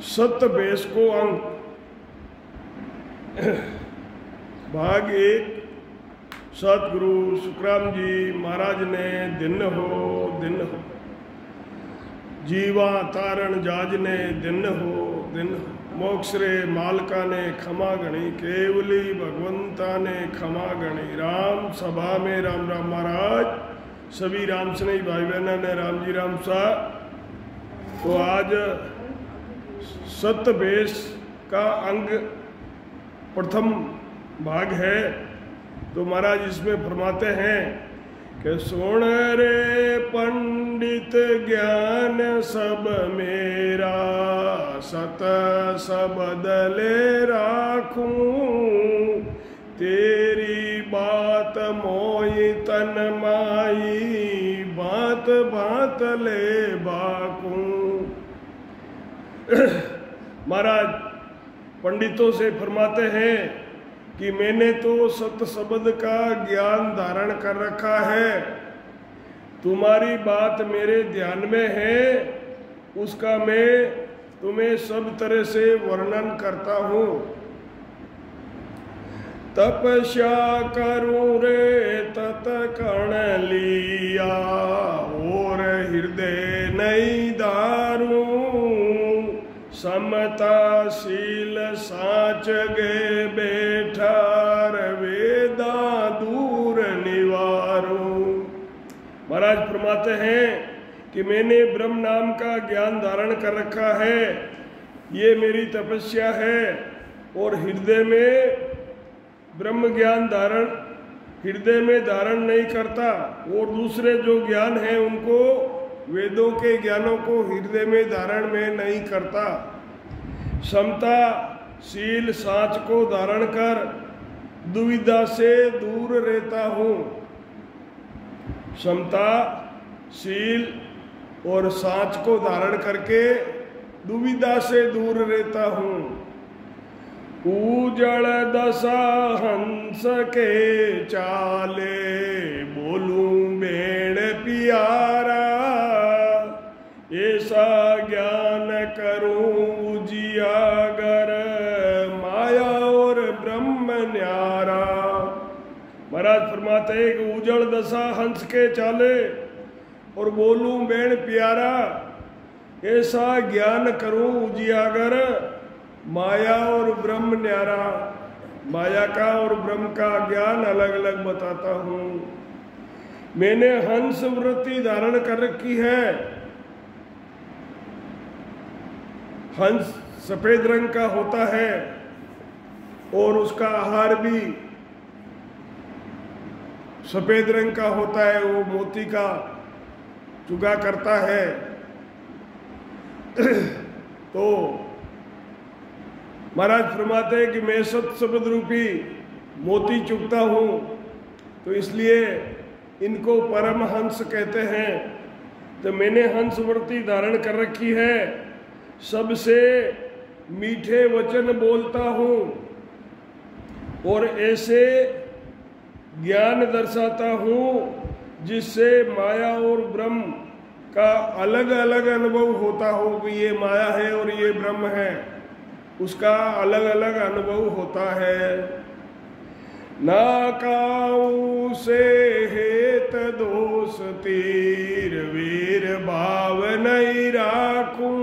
सत बेस को अंक भाग 1। सतगुरु सुखराम जी महाराज ने दिन हो जीवा तारण जाज ने दिन हो मोक्षरे मालका ने खमा गणी केवली भगवंता ने खमा गणी। राम सभा में राम राम महाराज सभी राम स्नेही भाई बहना ने राम जी राम सा। तो आज सतबेस का अंग प्रथम भाग है। तो महाराज इसमें फरमाते हैं कि सुन रे पंडित ज्ञान सब मेरा सत सबद ले राखूं तेरी बात मोई तन माई बात बात ले बाकूं। महाराज पंडितों से फरमाते हैं कि मैंने तो सत शब्द का ज्ञान धारण कर रखा है, तुम्हारी बात मेरे ध्यान में है, उसका मैं तुम्हें सब तरह से वर्णन करता हूँ। तपस्या करूं रे तत कण लिया और हृदय नहीं दारूं समताशील साच गे बैठार वेदा दूर निवारूं। महाराज फरमाते हैं कि मैंने ब्रह्म नाम का ज्ञान धारण कर रखा है, ये मेरी तपस्या है। और हृदय में ब्रह्म ज्ञान धारण हृदय में धारण नहीं करता, और दूसरे जो ज्ञान है उनको वेदों के ज्ञानों को हृदय में धारण में नहीं करता। समता शील साच को धारण कर दुविधा से दूर रहता हूँ। समता शील और साच को धारण करके दुविधा से दूर रहता हूँ। उजड़ दशा हंस के चाले बोलूं बेण प्यारा ऐसा ज्ञान करूं उजियागर माया और ब्रह्म न्यारा। महाराज फरमाते हैं कि उजड़ दशा हंस के चाले और बोलूं बेण प्यारा ऐसा ज्ञान करूं उजियागर माया और ब्रह्म न्यारा। माया का और ब्रह्म का ज्ञान अलग अलग बताता हूँ। मैंने हंस वृत्ति धारण कर रखी है। हंस सफेद रंग का होता है और उसका आहार भी सफेद रंग का होता है, वो मोती का चुगा करता है। तो महाराज फरमाते हैं कि मैं सत शब्द रूपी मोती चुगता हूँ, तो इसलिए इनको परम हंस कहते हैं। तो मैंने हंस वृत्ति धारण कर रखी है, सबसे मीठे वचन बोलता हूँ और ऐसे ज्ञान दर्शाता हूँ जिससे माया और ब्रह्म का अलग अलग अनुभव होता हो कि ये माया है और ये ब्रह्म है, उसका अलग अलग अनुभव होता है। ना काऊ से हेत दोष तीर वीर भाव नहीं राखूं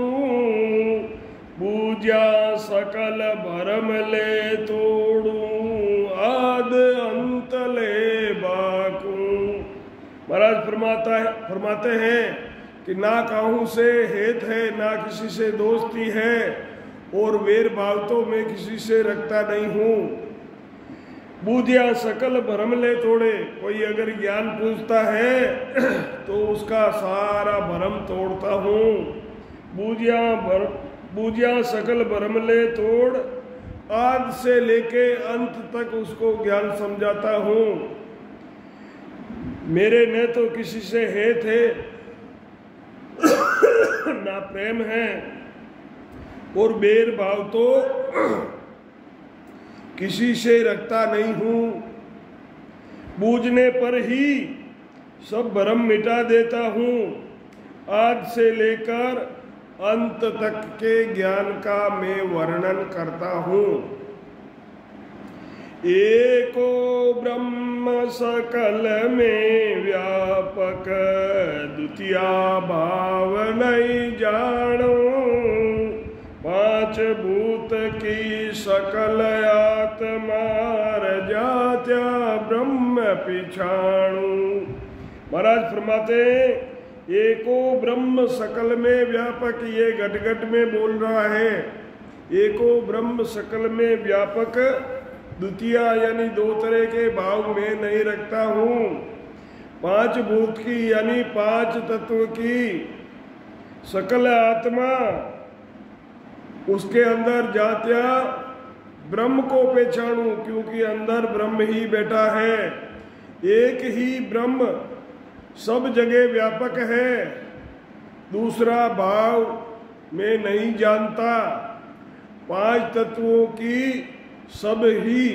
पूजा सकल भरम ले तोड़ूं आद अंत ले बाकूं। महाराज फरमाते हैं कि ना काहू से हेत है, ना किसी से दोस्ती है, और वेर भाव तो मैं किसी से रखता नहीं हूँ। बूझिया सकल भरम ले तोड़े, कोई अगर ज्ञान पूछता है तो उसका सारा भरम तोड़ता हूँ। बूझिया सकल भरम ले तोड़ आद से लेके अंत तक उसको ज्ञान समझाता हूँ। मेरे न तो किसी से हेत है ना प्रेम है, और बेर भाव तो किसी से रखता नहीं हूँ। बूझने पर ही सब भ्रम मिटा देता हूँ। आज से लेकर अंत तक के ज्ञान का मैं वर्णन करता हूँ। एको ब्रह्म सकल में व्यापक, द्वितीया भाव नहीं जानो, पांच भूत की सकल आत्मा रजात्या ब्रह्म पिछाणु। महाराज फरमाते एको ब्रह्म सकल में व्यापक, ये घट घट में बोल रहा है। एको ब्रह्म सकल में व्यापक, द्वितीया यानी दो तरह के भाव में नहीं रखता हूँ। पांच भूत की यानी पांच तत्व की सकल आत्मा, उसके अंदर जात्या ब्रह्म को पहचानूं, क्योंकि अंदर ब्रह्म ही बैठा है। एक ही ब्रह्म सब जगह व्यापक है, दूसरा भाव में नहीं जानता। पांच तत्वों की सब ही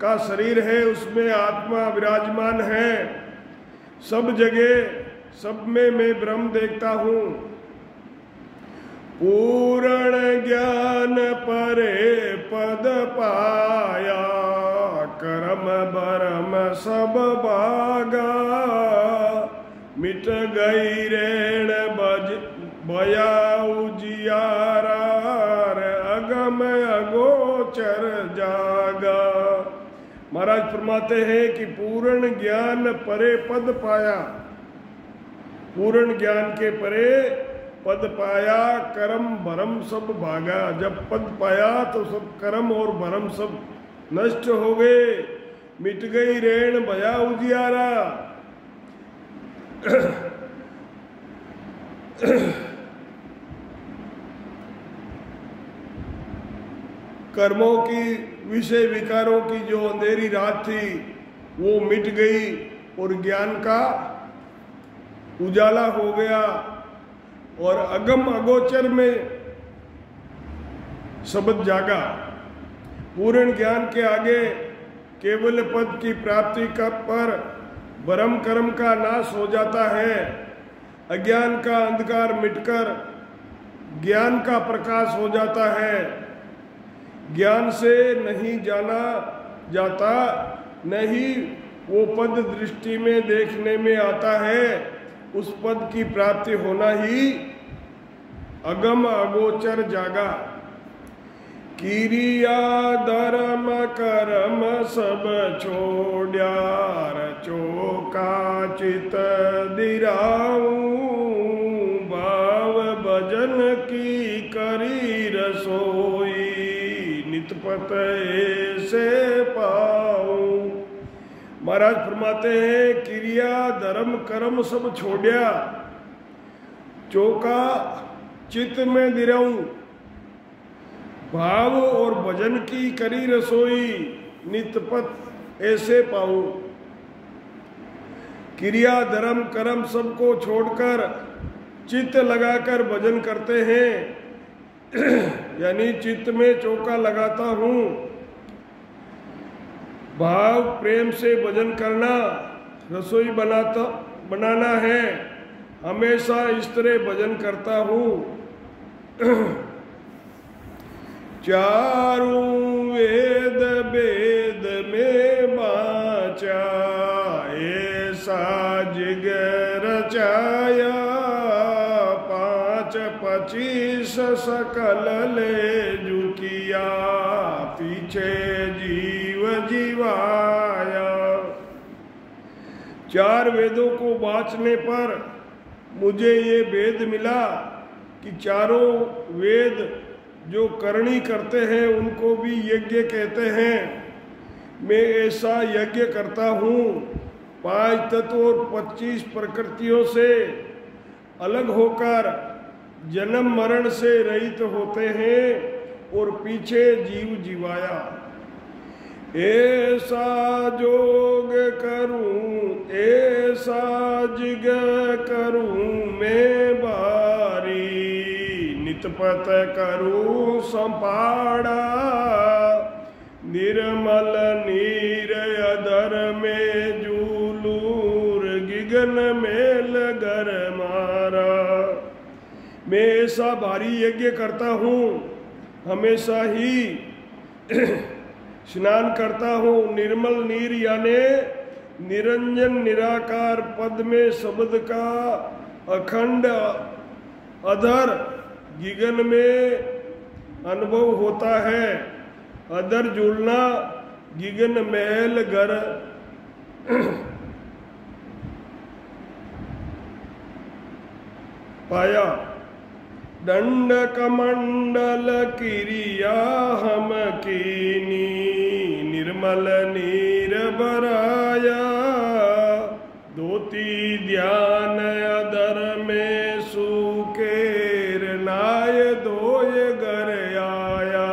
का शरीर है, उसमें आत्मा विराजमान है। सब जगह सब में मैं ब्रह्म देखता हूँ। पूर्ण ज्ञान परे पद पाया, कर्म बरम सब भागा, मिट गई रेण बया उजियारा, अगम अगोचर जागा। महाराज फरमाते हैं कि पूर्ण ज्ञान परे पद पाया, पूर्ण ज्ञान के परे पद पाया, कर्म भरम सब भागा। जब पद पाया तो सब कर्म और भरम सब नष्ट हो गए, मिट गई रेण भया उजियारा। कर्मों की विषय विकारों की जो अंधेरी रात थी वो मिट गई और ज्ञान का उजाला हो गया, और अगम अगोचर में शब्द जागा। पूर्ण ज्ञान के आगे केवल पद की प्राप्ति का पर भरम कर्म का नाश हो जाता है। अज्ञान का अंधकार मिटकर ज्ञान का प्रकाश हो जाता है। ज्ञान से नहीं जाना जाता, नहीं वो पद दृष्टि में देखने में आता है। उस पद की प्राप्ति होना ही अगम अगोचर जागा। किरिया धर्म कर्म सब छोड्या, चोका चित दिराऊं, भाव भजन की करी रसोई, नितपत ऐसे पाऊं। महाराज फरमाते हैं क्रिया धर्म कर्म सब छोड़िया, चौका चित्त में दिराऊं, भाव और भजन की करी रसोई, नितपत ऐसे पाऊं। क्रिया धर्म कर्म सबको छोड़कर चित्त लगाकर भजन करते हैं, यानी चित्त में चौका लगाता हूँ। भाव प्रेम से भजन करना, रसोई बनाना है, हमेशा इस तरह भजन करता हूँ। चारों वेद वेद में बाचा, ऐसा जिग रचाया, 5-25 सकल ले जुकिया, पीछे जीव जीवाया। 4 वेदों को बाँचने पर मुझे ये वेद मिला कि चारों वेद जो करणी करते हैं उनको भी यज्ञ कहते हैं। मैं ऐसा यज्ञ करता हूँ, 5 तत्व और 25 प्रकृतियों से अलग होकर जन्म मरण से रहित होते हैं और पीछे जीव जीवाया। ऐसा जोग करूं, ऐसा जिग करूं मैं बारी, नितपत करूं संपाड़ा, निर्मल नीर अधर में जूलूर, गिगन में लगर मारा। मैं ऐसा भारी यज्ञ करता हूँ, हमेशा ही स्नान करता हूँ। निर्मल नीर यानी निरंजन निराकार पद में शब्द का अखंड अधर गगन में अनुभव होता है। अधर जुड़ना गगन महल घर पाया। दंड कमंडल क्रिया हम कीनी, निर्मल नीर बराया। धोती ध्यान अदर में सुकेर नाय धोय घर आया।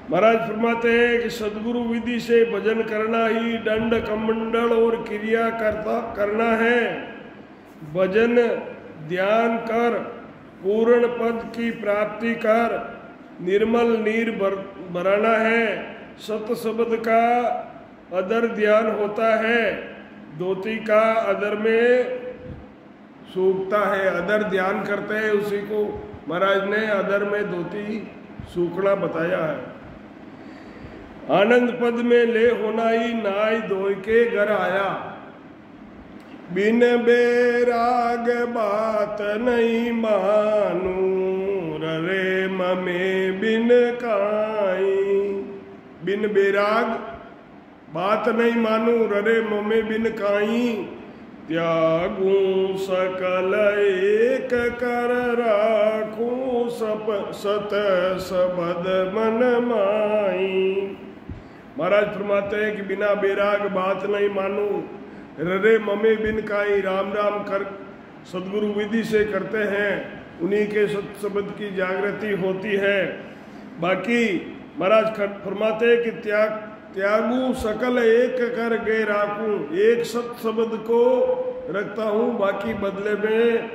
महाराज फरमाते हैं कि सदगुरु विधि से भजन करना ही दंड कमंडल और क्रिया करना है। भजन ध्यान कर पूर्ण पद की प्राप्ति कर निर्मल नीर भराना है। सत शब्द का अदर ध्यान होता है। धोती का अदर में सूखता है। अदर ध्यान करते हैं उसी को महाराज ने अदर में धोती सूखना बताया है। आनंद पद में ले होना ही नाय धोय के घर आया। बिन बेराग बात नहीं मानू, रे ममे बिन काई। बिन बेराग बात नहीं मानू, रे ममे बिन काई। त्यागू सकल एक कर राखू, सत सबद मन माई। महाराज फरमाते हैं कि बिना बेराग बात नहीं मानू, रे ममे बिन काई। राम राम कर सदगुरु विधि से करते हैं, उन्हीं के सत शब्द की जागृति होती है। बाकी महाराज फरमाते हैं कि त्यागू सकल एक कर गे राखूं। एक सत शब्द को रखता हूँ, बाकी बदले में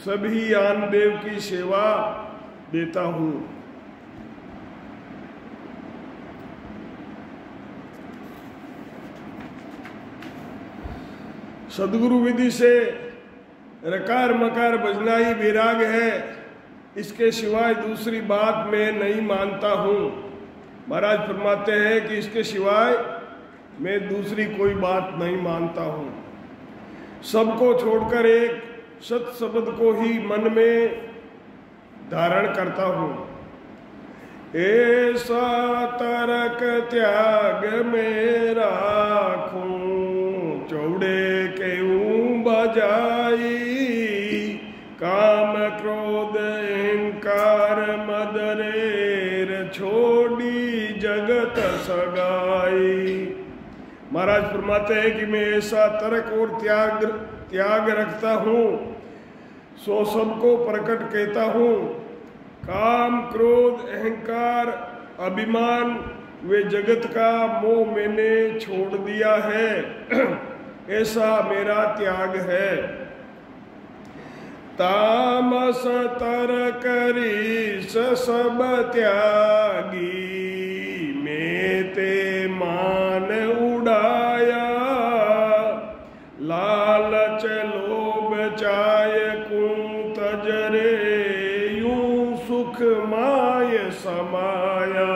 सभी आन देव की सेवा देता हूँ। सदगुरु विधि से रकार मकार बजना ही विराग है, इसके सिवाय दूसरी बात मैं नहीं मानता हूँ। महाराज फरमाते हैं कि इसके सिवाय मैं दूसरी कोई बात नहीं मानता हूँ। सबको छोड़कर एक सत शब्द को ही मन में धारण करता हूँ। ऐसा तरक त्याग में राखूं, चौड़े केऊं बजाई। काम क्रोध अहंकार मदरेर, छोड़ी जगत सगाई। महाराज फरमाते हैं कि मैं ऐसा तर्क और त्याग रखता हूँ, सो सबको प्रकट कहता हूँ। काम क्रोध अहंकार अभिमान वे जगत का मोह मैंने छोड़ दिया है, ऐसा मेरा त्याग है। तामस तरक रीस सब त्यागी, मैं ते मान उड़ाया। लालच लोभ चाय कुं तजरे, यूं सुख माय समाया।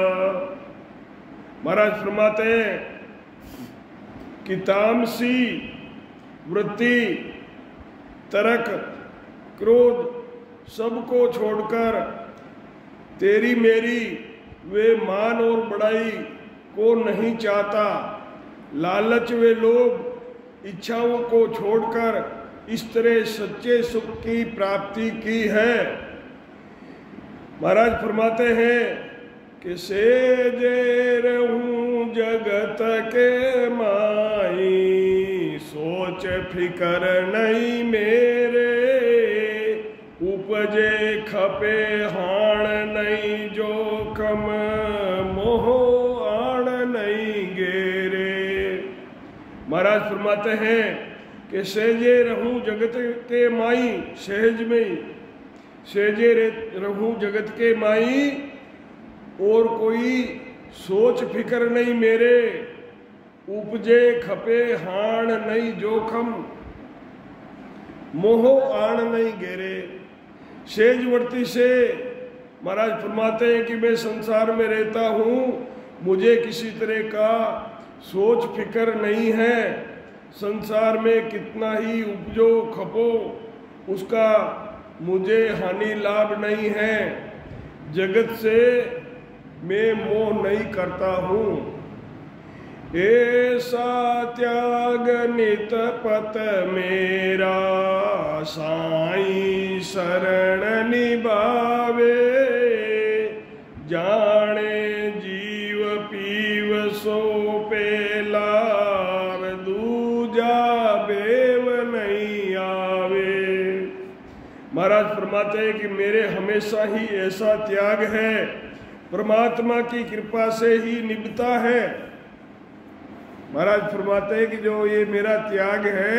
महाराज फरमाते हैं कि तामसी वृत्ति, तरक, क्रोध सबको छोड़कर तेरी मेरी वे मान और बड़ाई को नहीं चाहता। लालच वे लोभ इच्छाओं को छोड़कर इस तरह सच्चे सुख की प्राप्ति की है। महाराज फरमाते हैं कि सेजे रहूं जगत के माई, सोच फिकर नहीं मेरे। उपजे खपे हाण नहीं जोखम, मोह आण नहीं गेरे। महाराज फरमाते हैं कि सहजे रहूं जगत के माई, सहज में सहजे रहूं जगत के माई, और कोई सोच फिकर नहीं मेरे। उपजे खपे हाण नहीं जोखम, मोह आण नहीं गेरे। सेजवर्ती से महाराज फरमाते हैं कि मैं संसार में रहता हूँ, मुझे किसी तरह का सोच फिक्र नहीं है, संसार में कितना ही उपजो खपो उसका मुझे हानि लाभ नहीं है, जगत से मैं मोह नहीं करता हूँ। ऐसा त्याग नित पत मेरा, साईं शरण निभावे, जाने जीव पीव सो पेलार, दूजा बेव नहीं आवे। महाराज फरमाते हैं कि मेरे हमेशा ही ऐसा त्याग है, परमात्मा की कृपा से ही निभता है। महाराज फरमाते हैं कि जो ये मेरा त्याग है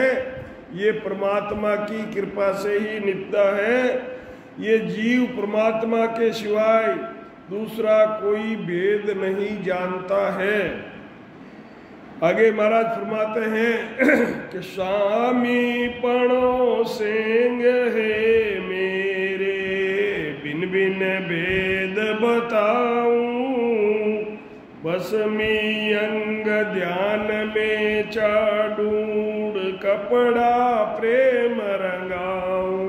ये परमात्मा की कृपा से ही निभता है, ये जीव परमात्मा के सिवाय दूसरा कोई भेद नहीं जानता है। आगे महाराज फरमाते हैं कि स्वामी पणो सेंग है मेरे, बिन बिन भेद बताऊं, बसमी अंग ध्यान में चाडूर, कपड़ा प्रेम रंगाऊं।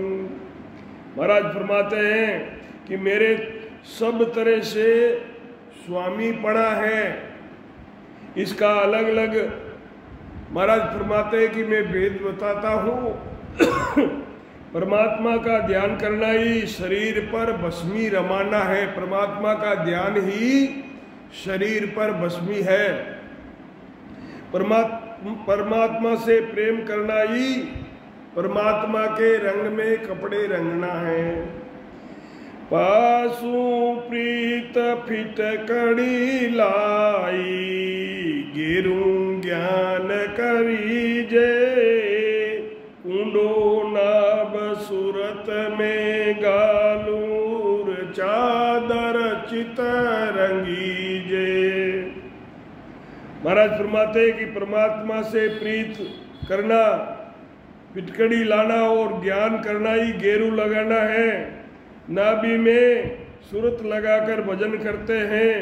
महाराज फरमाते हैं कि मेरे सब तरह से स्वामी पड़ा है, इसका अलग अलग महाराज फरमाते हैं कि मैं भेद बताता हूँ। परमात्मा का ध्यान करना ही शरीर पर भस्मी रमाना है, परमात्मा का ध्यान ही शरीर पर भस्मी है, परमात्मा से प्रेम करना ही परमात्मा के रंग में कपड़े रंगना है। पासू प्रीत फिट कड़ी लाई, गिरू ज्ञान करी जे, कुंडो नाब सूरत में गालूर, चादर चित रंगी जे। महाराज फरमाते कि परमात्मा से प्रीत करना, पिटकड़ी लाना और ज्ञान करना ही गेरू लगाना है। नाभि में सूरत लगाकर भजन करते हैं,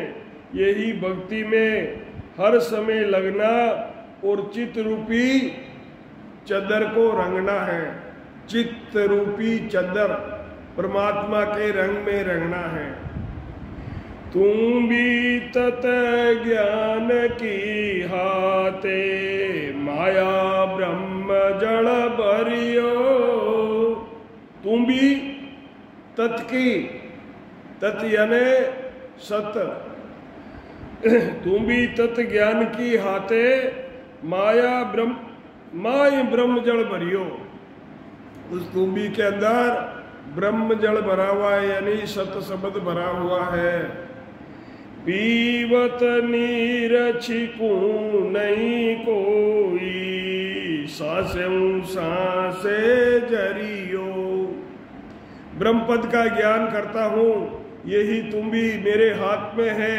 यही भक्ति में हर समय लगना और चित्त रूपी चद्दर को रंगना है। चित्त रूपी चद्दर परमात्मा के रंग में रंगना है। तुम भी तत ज्ञान की हाथे, माया ब्रह्म जड़ भरियो। तुम भी तत् की, तत् यानी सत, तुम भी तत् ज्ञान की हाथे, माया ब्रह्म जल भरियो। उस तुम भी के अंदर ब्रह्म जल भरा हुआ है, यानी सत शब्द भरा हुआ है। पीवत नीर छिकू नहीं कोई, सांसें सांसे जरियो। ब्रह्म पद का ज्ञान करता हूँ, यही तुम भी मेरे हाथ में है।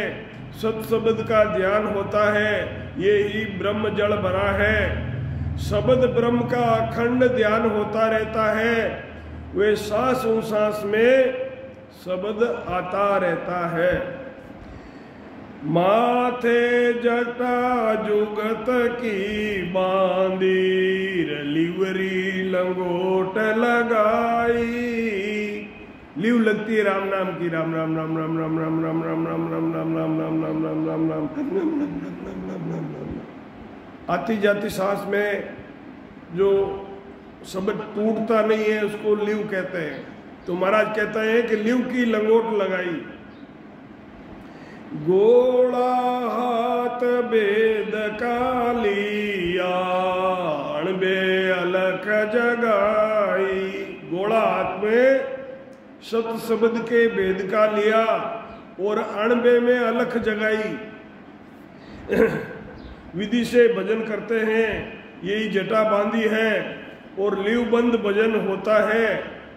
सत शब्द का ध्यान होता है, यही ब्रह्म जल भरा है। शब्द ब्रह्म का अखंड ध्यान होता रहता है, वे सांस सांस में शब्द आता रहता है। माथे जटा जुगत की बांदीर, लिवरी लंगोट लगाई। लिव लगती है राम नाम की, राम राम राम राम राम राम राम राम राम राम राम राम राम राम राम राम राम राम। आती जाती सांस में जो शब्द टूटता नहीं है उसको लिव कहते हैं। तो महाराज कहते हैं कि लिव की लंगोट लगाई। गोला हाथ वेद का लिया, अणबे अलख जगाई। गोला हाथ में सत शब्द के वेद का लिया और अणबे में अलख जगाई। विधि से भजन करते हैं, यही जटा बांधी है और लिवबंद भजन होता है,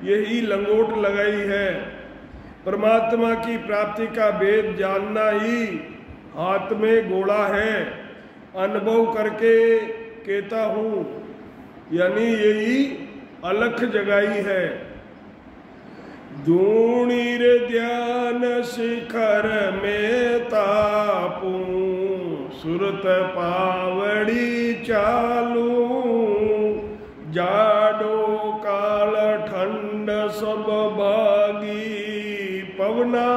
यही लंगोट लगाई है। परमात्मा की प्राप्ति का भेद जानना ही हाथ में गोला है। अनुभव करके कहता हूँ, यानी यही अलख जगाई है। धूणीर ध्यान शिखर में तापूं, सुरत पावड़ी चालू, जाडो काल ठंड सब भागी, पवना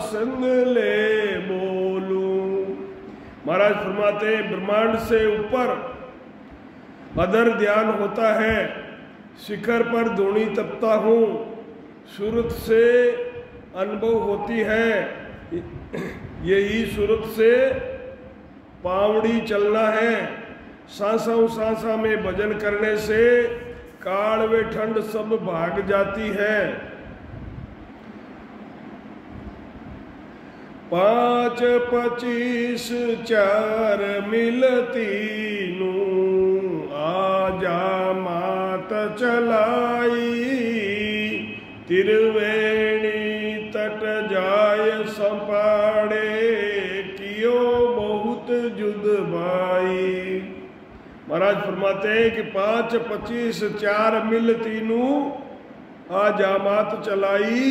संग ले बोलूं। महाराज फरमाते ब्रह्मांड से ऊपर अदर ध्यान होता है, शिखर पर धूणी तपता हूँ, सूरत से अनुभव होती है, यही सूरत से पावड़ी चलना है। सांसा में भजन करने से काल व ठंड सब भाग जाती है। 5 25 4 मिलती नू, आजा मात चलाई, त्रिवेणी तट जाय संपाड़े, कियो बहुत जुद भाई। महाराज फरमाते हैं कि 5 25 4 मिल तीनू, आजा मात चलाई,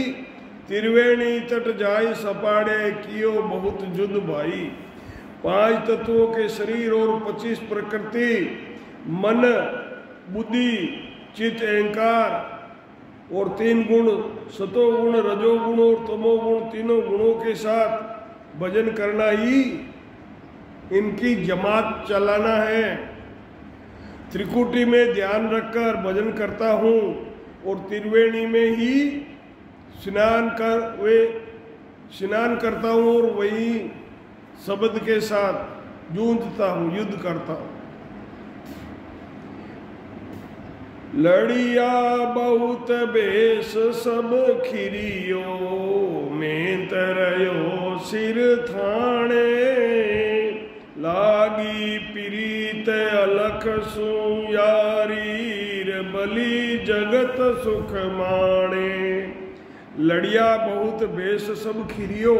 त्रिवेणी तट जाय सपाड़े, कियो बहुत जुद भाई। 5 तत्वों के शरीर और 25 प्रकृति, मन बुद्धि चित्त अहंकार और 3 गुण, सतोगुण रजोगुण और तमोगुण, तीनों गुणों के साथ भजन करना ही इनकी जमात चलाना है। त्रिकुटी में ध्यान रखकर भजन करता हूँ और त्रिवेणी में ही स्नान करता हूँ और वही शब्द के साथ जूझता हूँ, युद्ध करता हूँ। लड़िया बहुत बेस सब खिरियो, में तरयो सिर थाने, लागी प्रीत अलख सुयारीर, बलि जगत सुख माणे। लड़िया बहुत बेस सब खिरियो,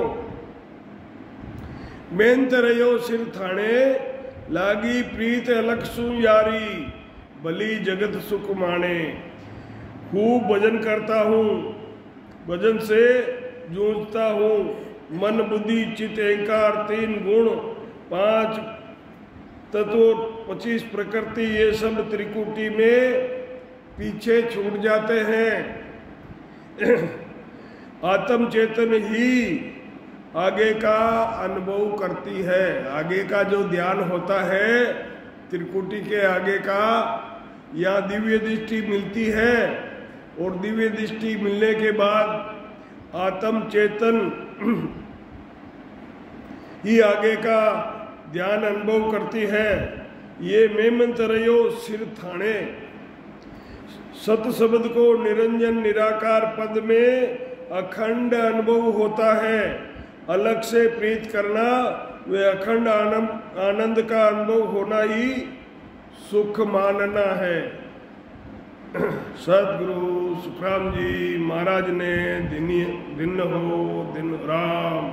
में तरयो सिर थाने, लागी प्रीत अलख सुयारी, बलि जगत सुख माने। खूब भजन करता हूँ, भजन से जूझता हूँ, मन बुद्धि चित्त अहंकार 3 गुण 5 तत्व 25 प्रकृति, ये सब त्रिकुटी में पीछे छूट जाते हैं। आत्म चेतन ही आगे का अनुभव करती है। आगे का जो ध्यान होता है त्रिकुटी के आगे का, यहाँ दिव्य दृष्टि मिलती है और दिव्य दृष्टि मिलने के बाद आत्म चेतन ही आगे का ध्यान अनुभव करती है। ये मेमंतरयो सिर थाने, सत शब्द को निरंजन निराकार पद में अखंड अनुभव होता है। अलग से प्रीत करना, वे अखंड आनंद का अनुभव होना ही सुख मानना है। सदगुरु सुखराम जी महाराज ने दिन हो दिन राम